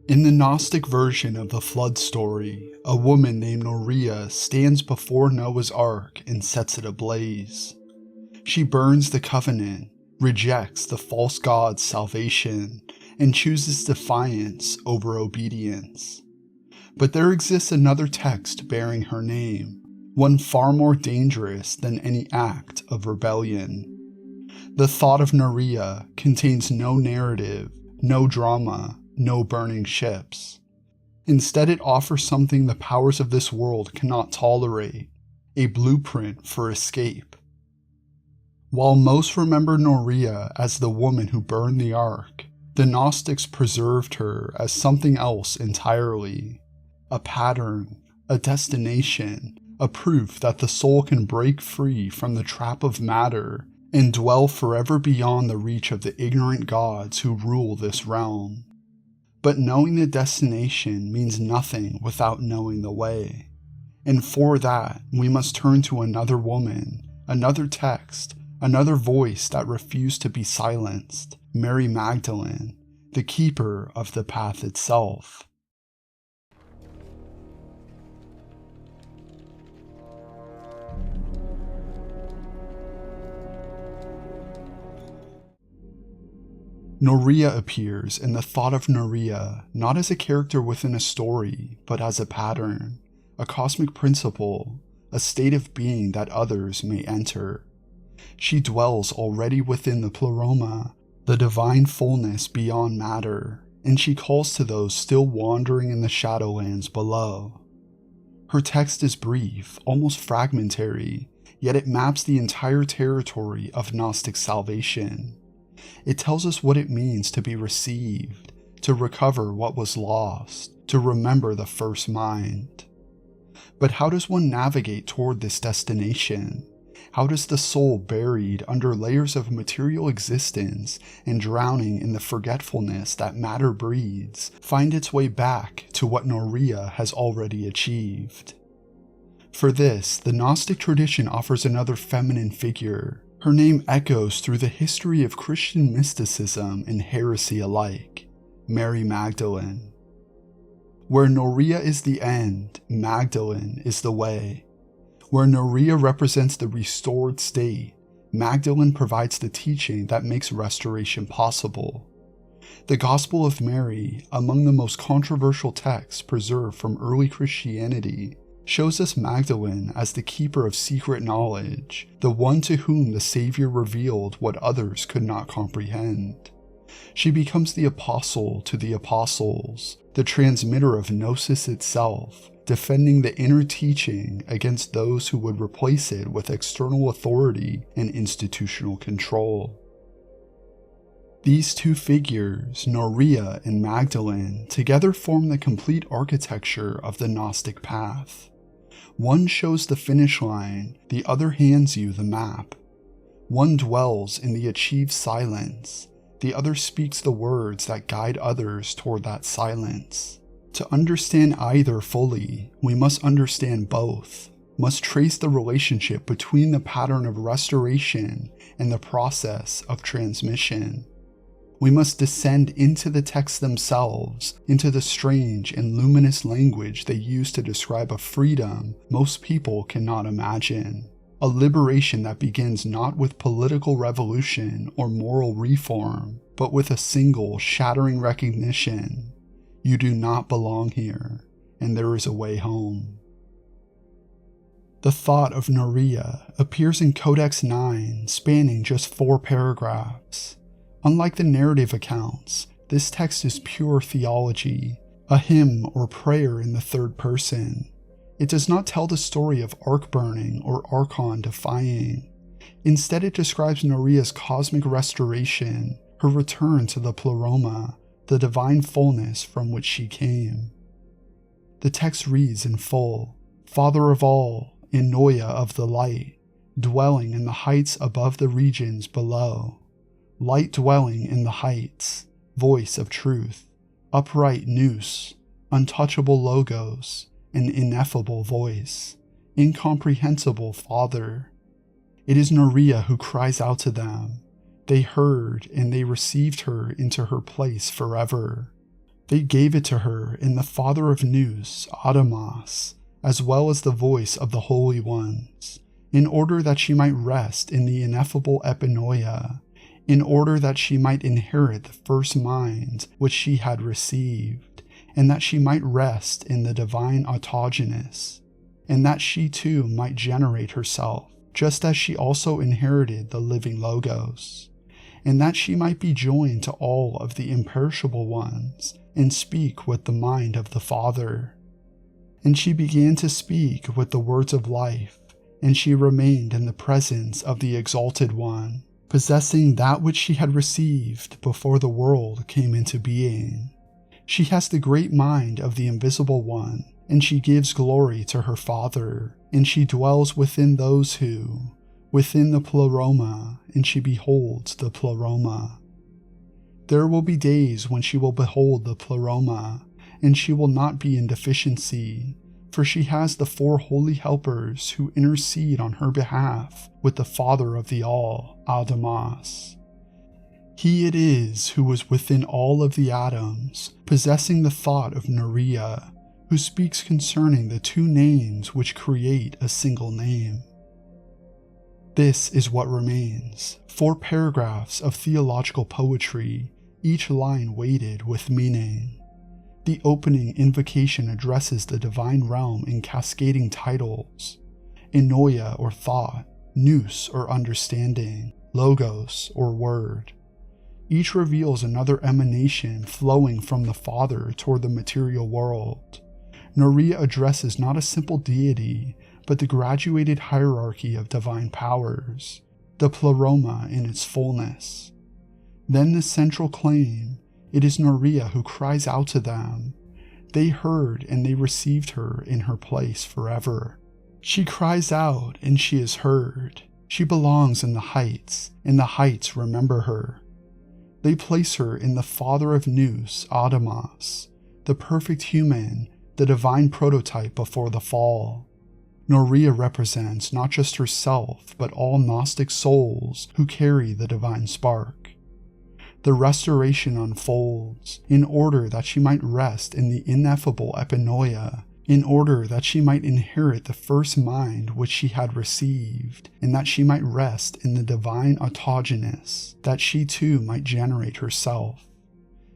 In the Gnostic version of the flood story, a woman named Norea stands before Noah's Ark and sets it ablaze. She burns the covenant, rejects the false god's salvation, and chooses defiance over obedience. But there exists another text bearing her name, one far more dangerous than any act of rebellion. The thought of Norea contains no narrative, no drama, no burning ships. Instead, it offers something the powers of this world cannot tolerate, a blueprint for escape. While most remember Norea as the woman who burned the ark, the Gnostics preserved her as something else entirely, a pattern, a destination, a proof that the soul can break free from the trap of matter and dwell forever beyond the reach of the ignorant gods who rule this realm. But knowing the destination means nothing without knowing the way. And for that, we must turn to another woman, another text, another voice that refused to be silenced, Mary Magdalene, the keeper of the path itself. Norea appears in the thought of Norea not as a character within a story, but as a pattern, a cosmic principle, a state of being that others may enter. She dwells already within the pleroma, the divine fullness beyond matter, and she calls to those still wandering in the shadowlands below. Her text is brief, almost fragmentary, yet it maps the entire territory of Gnostic salvation. It tells us what it means to be received, to recover what was lost, to remember the first mind. But how does one navigate toward this destination? How does the soul buried under layers of material existence and drowning in the forgetfulness that matter breeds find its way back to what Norea has already achieved? For this, the Gnostic tradition offers another feminine figure. Her name echoes through the history of Christian mysticism and heresy alike, Mary Magdalene. Where Norea is the end, Magdalene is the way. Where Norea represents the restored state, Magdalene provides the teaching that makes restoration possible. The Gospel of Mary, among the most controversial texts preserved from early Christianity, shows us Magdalene as the keeper of secret knowledge, the one to whom the Savior revealed what others could not comprehend. She becomes the apostle to the apostles, the transmitter of Gnosis itself, defending the inner teaching against those who would replace it with external authority and institutional control. These two figures, Norea and Magdalene, together form the complete architecture of the Gnostic path. One shows the finish line, the other hands you the map. One dwells in the achieved silence, the other speaks the words that guide others toward that silence. To understand either fully, we must understand both, must trace the relationship between the pattern of restoration and the process of transmission. We must descend into the texts themselves, into the strange and luminous language they use to describe a freedom most people cannot imagine. A liberation that begins not with political revolution or moral reform, but with a single shattering recognition: you do not belong here, and there is a way home. The thought of Norea appears in Codex 9, spanning just 4 paragraphs. Unlike the narrative accounts, this text is pure theology, a hymn or prayer in the third person. It does not tell the story of ark burning or Archon defying. Instead, it describes Norea's cosmic restoration, her return to the pleroma, the divine fullness from which she came. The text reads in full: Father of all, Ennoia of the light, dwelling in the heights above the regions below. Light dwelling in the heights, voice of truth, upright nous, untouchable logos, an ineffable voice, incomprehensible Father. It is Norea who cries out to them. They heard and they received her into her place forever. They gave it to her in the Father of Nous, Adamos, as well as the voice of the Holy Ones, in order that she might rest in the ineffable epinoia, in order that she might inherit the first mind which she had received, and that she might rest in the divine autogenous, and that she too might generate herself, just as she also inherited the living Logos, and that she might be joined to all of the imperishable ones, and speak with the mind of the Father. And she began to speak with the words of life, and she remained in the presence of the Exalted One, possessing that which she had received before the world came into being. She has the great mind of the Invisible One, and she gives glory to her Father, and she dwells within those who, within the Pleroma, and she beholds the Pleroma. There will be days when she will behold the Pleroma, and she will not be in deficiency, for she has the 4 holy helpers who intercede on her behalf with the Father of the All, Adamos. He it is who was within all of the atoms, possessing the thought of Norea, who speaks concerning the 2 names which create a single name. This is what remains, 4 paragraphs of theological poetry, each line weighted with meaning. The opening invocation addresses the divine realm in cascading titles: Enoia or thought, Nous or understanding, Logos or word. Each reveals another emanation flowing from the Father toward the material world. Norea addresses not a simple deity, but the graduated hierarchy of divine powers, the Pleroma in its fullness. Then the central claim: it is Norea who cries out to them. They heard and they received her in her place forever. She cries out and she is heard. She belongs in the heights, and the heights remember her. They place her in the Father of Nous, Adamos, the perfect human, the divine prototype before the fall. Norea represents not just herself, but all Gnostic souls who carry the divine spark. The restoration unfolds, in order that she might rest in the ineffable epinoia, in order that she might inherit the first mind which she had received, and that she might rest in the divine autogenous, that she too might generate herself.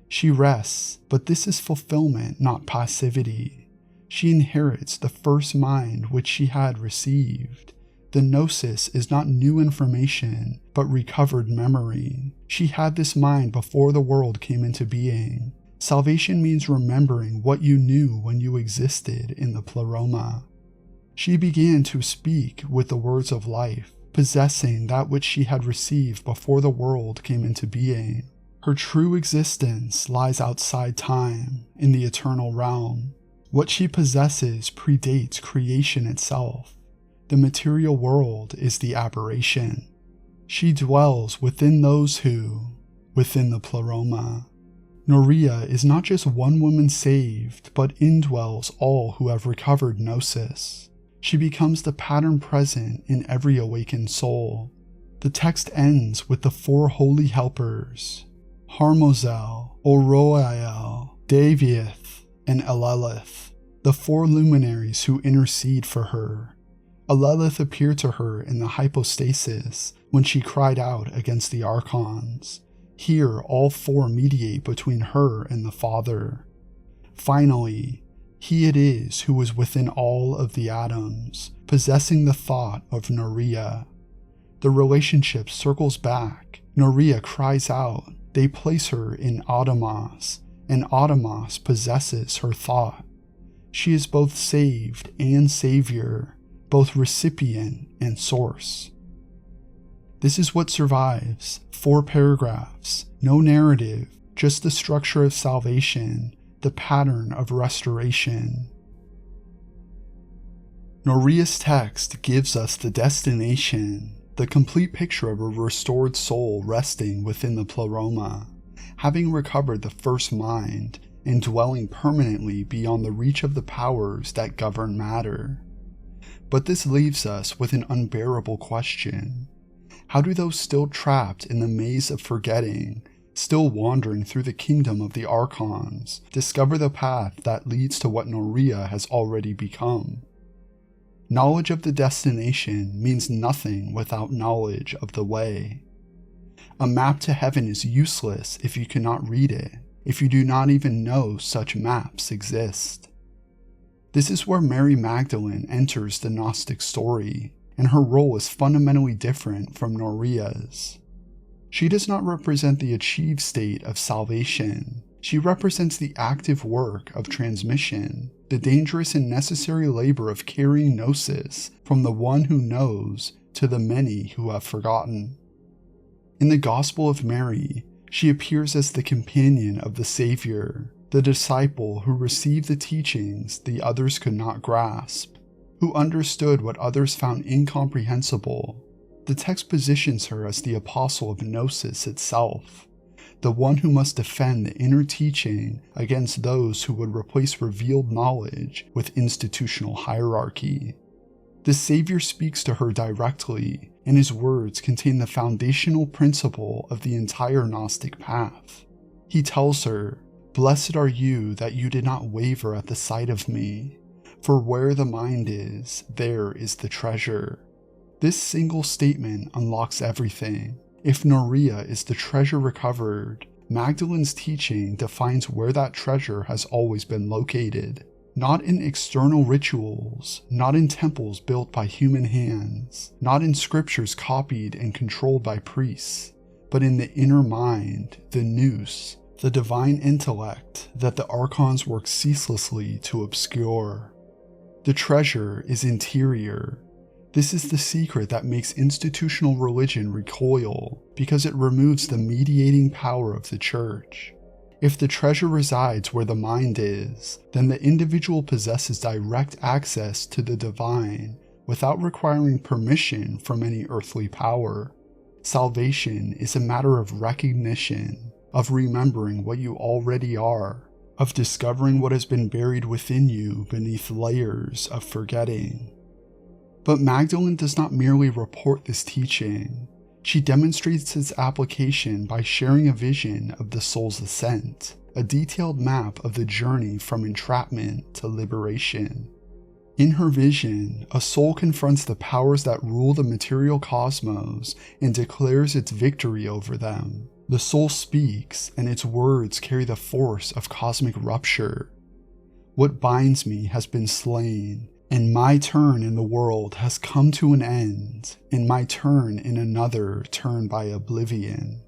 She rests, but this is fulfillment, not passivity. She inherits the first mind which she had received. The Gnosis is not new information, but recovered memory. She had this mind before the world came into being. Salvation means remembering what you knew when you existed in the Pleroma. She began to speak with the words of life, possessing that which she had received before the world came into being. Her true existence lies outside time, in the eternal realm. What she possesses predates creation itself. The material world is the aberration. She dwells within those who, within the Pleroma. Norea is not just one woman saved, but indwells all who have recovered Gnosis. She becomes the pattern present in every awakened soul. The text ends with the 4 holy helpers: Harmozel, Oroael, Davieth, and Elelith, the 4 luminaries who intercede for her. Elelith appeared to her in the hypostasis when she cried out against the Archons. Here, all 4 mediate between her and the Father. Finally, he it is who is within all of the atoms, possessing the thought of Norea. The relationship circles back. Norea cries out. They place her in Adamos, and Adamos possesses her thought. She is both saved and savior, both recipient and source. This is what survives: 4 paragraphs, no narrative, just the structure of salvation, the pattern of restoration. Norea's text gives us the destination, the complete picture of a restored soul resting within the Pleroma, having recovered the first mind and dwelling permanently beyond the reach of the powers that govern matter. But this leaves us with an unbearable question. How do those still trapped in the maze of forgetting still wandering through the kingdom of the Archons, discover the path that leads to what Norea has already become. Knowledge of the destination means nothing without knowledge of the way. A map to heaven is useless if you cannot read it, if you do not even know such maps exist. This is where Mary Magdalene enters the Gnostic story, and her role is fundamentally different from Norea's. She does not represent the achieved state of salvation. She represents the active work of transmission, the dangerous and necessary labor of carrying Gnosis from the one who knows to the many who have forgotten. In the Gospel of Mary, she appears as the companion of the Savior, the disciple who received the teachings the others could not grasp, who understood what others found incomprehensible. The text positions her as the apostle of Gnosis itself, the one who must defend the inner teaching against those who would replace revealed knowledge with institutional hierarchy. The Savior speaks to her directly, and his words contain the foundational principle of the entire Gnostic path. He tells her, "Blessed are you that you did not waver at the sight of me, for where the mind is, there is the treasure." This single statement unlocks everything. If Norea is the treasure recovered, Magdalene's teaching defines where that treasure has always been located. Not in external rituals, not in temples built by human hands, not in scriptures copied and controlled by priests, but in the inner mind, the nous, the divine intellect that the Archons work ceaselessly to obscure. The treasure is interior. This is the secret that makes institutional religion recoil, because it removes the mediating power of the church. If the treasure resides where the mind is, then the individual possesses direct access to the divine without requiring permission from any earthly power. Salvation is a matter of recognition, of remembering what you already are, of discovering what has been buried within you beneath layers of forgetting. But Magdalene does not merely report this teaching. She demonstrates its application by sharing a vision of the soul's ascent, a detailed map of the journey from entrapment to liberation. In her vision, a soul confronts the powers that rule the material cosmos and declares its victory over them. The soul speaks, and its words carry the force of cosmic rupture. What binds me has been slain, and my turn in the world has come to an end, and my turn in another turned by oblivion.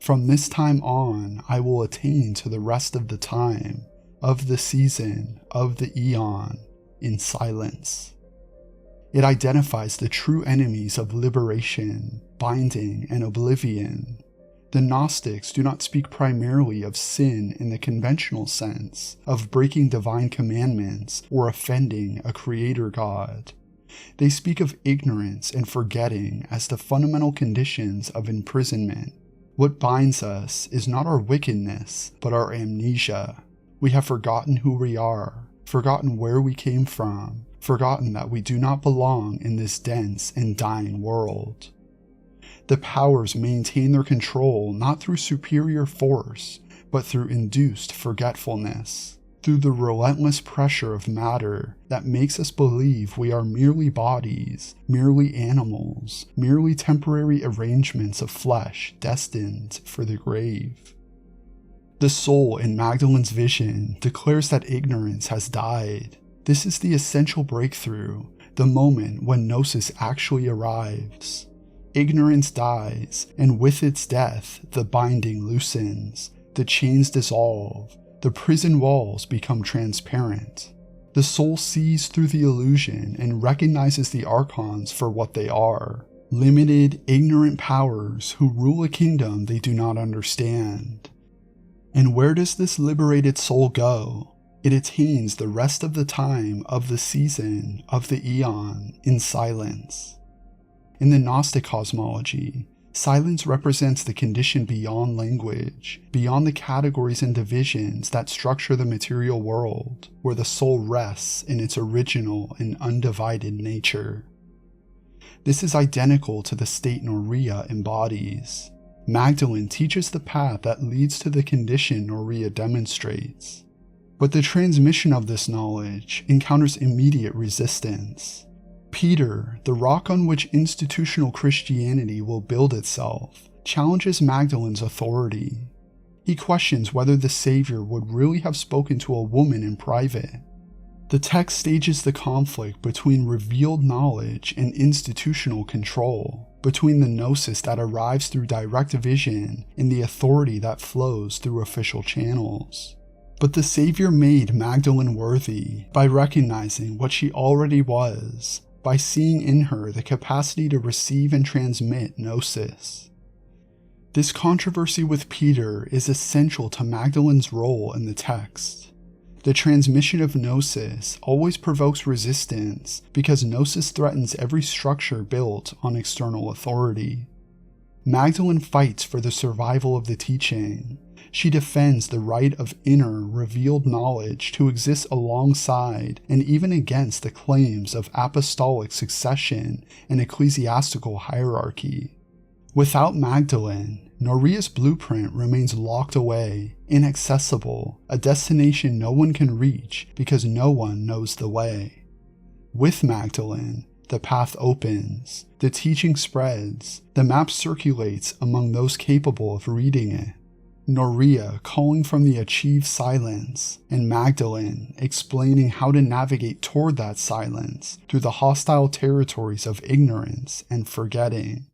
From this time on, I will attain to the rest of the time, of the season, of the eon, in silence. It identifies the true enemies of liberation, binding, and oblivion. The Gnostics do not speak primarily of sin in the conventional sense, of breaking divine commandments or offending a creator god. They speak of ignorance and forgetting as the fundamental conditions of imprisonment. What binds us is not our wickedness, but our amnesia. We have forgotten who we are, forgotten where we came from, forgotten that we do not belong in this dense and dying world. The powers maintain their control not through superior force, but through induced forgetfulness, through the relentless pressure of matter that makes us believe we are merely bodies, merely animals, merely temporary arrangements of flesh destined for the grave. The soul in Magdalene's vision declares that ignorance has died. This is the essential breakthrough, the moment when Gnosis actually arrives. Ignorance dies, and with its death, the binding loosens, the chains dissolve, the prison walls become transparent. The soul sees through the illusion and recognizes the Archons for what they are, limited, ignorant powers who rule a kingdom they do not understand. And where does this liberated soul go? It attains the rest of the time, of the season, of the eon, in silence. In the Gnostic cosmology, silence represents the condition beyond language, beyond the categories and divisions that structure the material world, where the soul rests in its original and undivided nature. This is identical to the state Norea embodies. Magdalene teaches the path that leads to the condition Norea demonstrates. But the transmission of this knowledge encounters immediate resistance. Peter, the rock on which institutional Christianity will build itself, challenges Magdalene's authority. He questions whether the Savior would really have spoken to a woman in private. The text stages the conflict between revealed knowledge and institutional control, between the Gnosis that arrives through direct vision and the authority that flows through official channels. But the Savior made Magdalene worthy by recognizing what she already was, by seeing in her the capacity to receive and transmit Gnosis. This controversy with Peter is essential to Magdalene's role in the text. The transmission of Gnosis always provokes resistance because Gnosis threatens every structure built on external authority. Magdalene fights for the survival of the teaching. She defends the right of inner, revealed knowledge to exist alongside and even against the claims of apostolic succession and ecclesiastical hierarchy. Without Magdalene, Norea's blueprint remains locked away, inaccessible, a destination no one can reach because no one knows the way. With Magdalene, the path opens, the teaching spreads, the map circulates among those capable of reading it. Norea calling from the achieved silence, and Magdalene explaining how to navigate toward that silence through the hostile territories of ignorance and forgetting.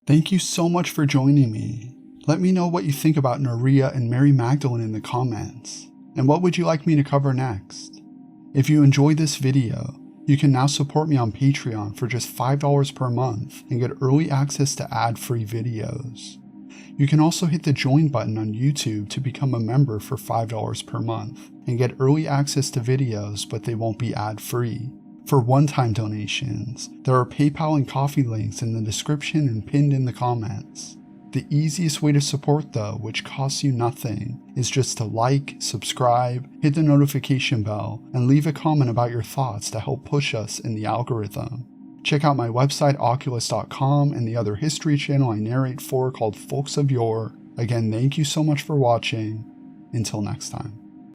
Thank you so much for joining me. Let me know what you think about Norea and Mary Magdalene in the comments, and what would you like me to cover next? If you enjoyed this video, you can now support me on Patreon for just $5 per month and get early access to ad-free videos. You can also hit the join button on YouTube to become a member for $5 per month and get early access to videos, but they won't be ad-free. For one-time donations, there are PayPal and Ko-fi links in the description and pinned in the comments. The easiest way to support though, which costs you nothing, is just to like, subscribe, hit the notification bell, and leave a comment about your thoughts to help push us in the algorithm. Check out my website Oculus.com and the other history channel I narrate for called Folks of Yore. Again, thank you so much for watching. Until next time.